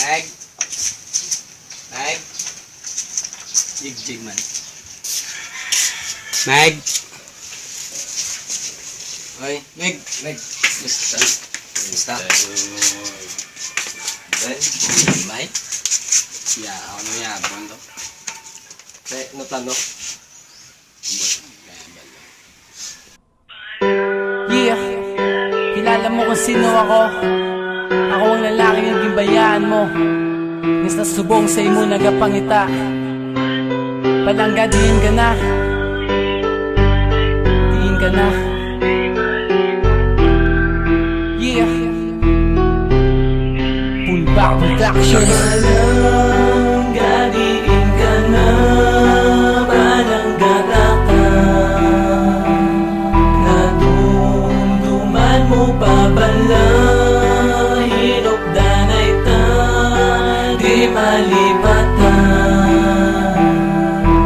Meg. Meg. Jig man. Meg. Oy, Meg. Basta. May. Ya, ano ya, bondo. No plano. Yeah, kilala mo kung sino ako. Ako ang lalaking naging bayaan mo. Nis na subong sa imo nagapangita. Palangga diin ka na. Diin ka na. Yeah, Pullback Productions. Palangga diin ka na. Palangga ka. Nadumduman mo pabala. Hinokdanay ta. Di malipatan.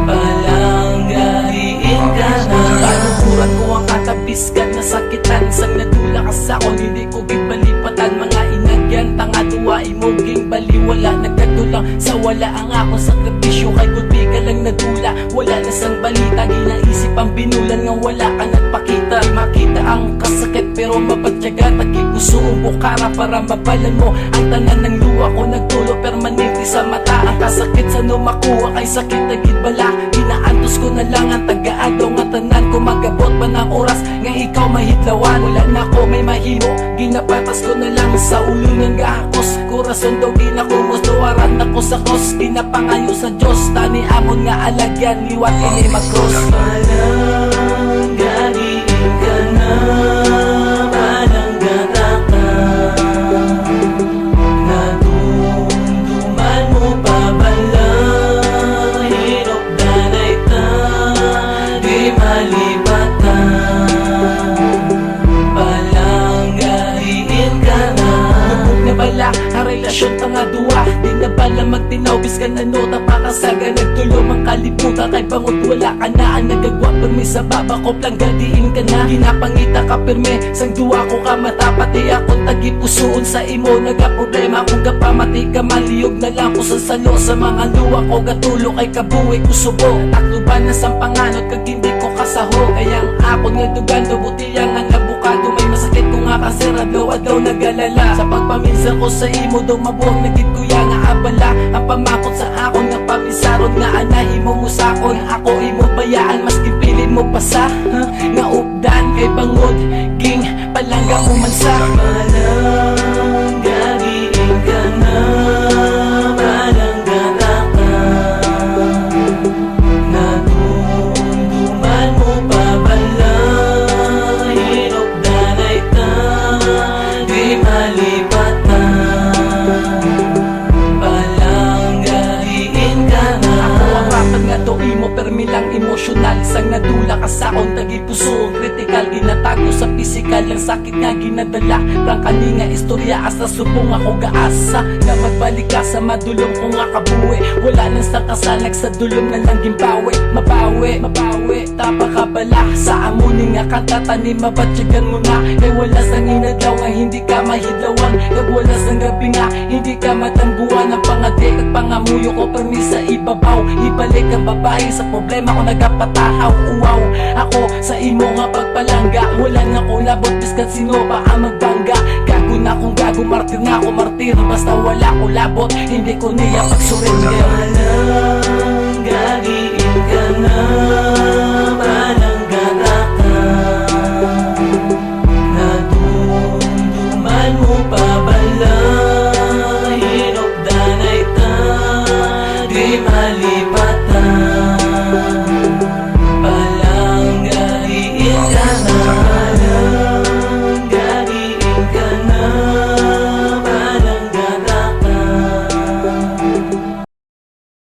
Palangga diin ka na. Tanukuran ko ang katabiskan na sakitan. Sang nadula ka sa akong hindi ko gibalipatan. Mga inagyan, tanga duwa imoging baliwala. Nagkadulang sa wala ang ako sakripisyo. Kay gulpi ka lang nadula. Wala na sang balita. Ginaisip ang binulan nga wala ka nagpakita. Di makita ang kasakit pero mapatyaga. Tagipuso o bukara para mabalan mo. Ang tanan ng luwa ko nagtulo permanente sa mata. Ang kasakit sa no makuha kay sakit agid bala. Ginaantos ko na lang ang tagaadaw nga tanan ko. Magabot pa ng oras nga ikaw mahidlawan. Wala na ko may mahimo. Ginapatas ko na lang sa ulo ng gahakos. Kurason daw ginakumos. Tuwaran ako sa kos. Ginapangayo sa Diyos. Tani amon nga alagyan. Liwat ini mag-cross. Palangga diin ka na. Palangga ka. Nadumduman mo pabala. Hinokdanay ta. Di malipatan. Palangga diin ka na. Lubog na bala ang relasyon tanga duwa. Di na bala magtinaw biskan na nota. Pakasaga nagtulong ang kalibutan. Kay bangot wala ka na ang nagagwa. Permi sa baba ko plangga diin ka na. Ginapangita ka permi sang duwa ko ka mata. Pati akong tagipusoon sa imo. Nagaproblema kung kapamati ka. Maliyog na lang ko sa salo. Sa mga luwa ko gatulo kay kabuhi ko subo. Takluban na sang panganod kag hindi ko kasaho. Kayang akon nga dugando butiyang nga nabukado. May masakit ko nga kasi adlaw nagalala. Sa pagpaminsan ko sa imo daw mabuang nagit kuya nga abala. Ang pamakot sa akon nga pamisaron nga anahin mo musakon. Ako imo bayaan mas kipili mo pa sa nga updan kay bangod ging palangga umansa. Palangga diin ka na. Palangga ka. Nadumduman mo pabala. Hinokdanay ta. Di malipatan. Palangga diin ka na. Ako ang rapat nga to imo permi lang emosyonal. Sang nadula ka sa akong tagipuso. Kritikal ginatago sa pisikal. Ang sakit nga ginadala. Prangkani nga istorya asa subong ako gaasa. Nga magbalik ka sa madulong ko nga kabuwi. Wala nang sa kasalag sa dulong na lang gimbawi. Mabawi tapa ka bala. Sa amunin nga kantatanim mabatsyagan mo na. Kay wala sang inadlaw nga hindi ka mahidlawan. Kag wala sang gabi nga hindi ka matangguan. Ang pangadik at pangamuyo ko permi sa ibabaw. Ibalik ang babae sa problema ko nagapatahaw. Uwaw ako sa imo nga pagpalangga. Wala na ko labot biskat sino pa ang magbangga. Gago na kung gago, martir na ako martir. Basta wala ko labot, hindi ko niya pagsurrender. Palangga diin ka na.